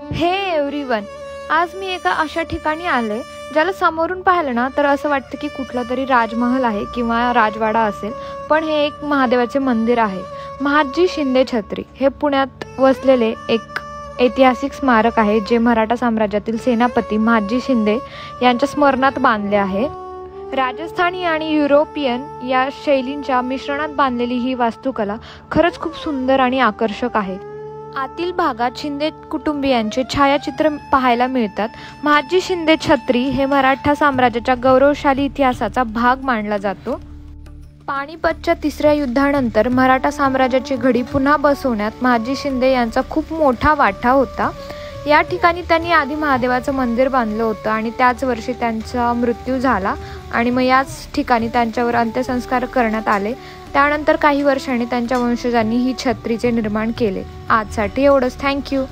हे एव्हरीवन, आज मी एका अशा ठिकाणी आले ज्याला समोरून पाहिलं ना तर असं वाटतं की कुठला तरी राजमहल आहे किंवा राजवाडा असेल, पण हे एक महादेवाचे मंदिर आहे। महादजी शिंदे छत्री हे पुण्यात वसलेले एक ऐतिहासिक स्मारक आहे, जे मराठा साम्राज्यातील सेनापती महादजी शिंदे यांच्या स्मरणात बांधले आहे। राजस्थानी आणि युरोपियन या शैलींच्या मिश्रणात बांधलेली ही वास्तुकला खरंच खूप सुंदर आणि आकर्षक आहे। आतील भागात शिंदे कुटुंबियांचे छायाचित्र पाहायला मिळतात। महादजी शिंदे छत्री हे मराठा साम्राज्याच्या गौरवशाली इतिहासाचा भाग मानला जातो। पानिपतच्या तिसऱ्या युद्धानंतर मराठा साम्राज्याची घडी पुन्हा बसवण्यात महादजी शिंदे यांचा खूप मोठा वाटा होता। या ठिकाणी त्यांनी आधी महादेवाचं मंदिर बांधलं होतं आणि त्याच वर्षी त्यांचा मृत्यू झाला आणि मग याच ठिकाणी त्यांच्यावर अंत्यसंस्कार करण्यात आले। त्यानंतर काही वर्षांनी त्यांच्या वंशजांनी ही छत्रीचे निर्माण केले। आजसाठी एवढंच। थँक्यू।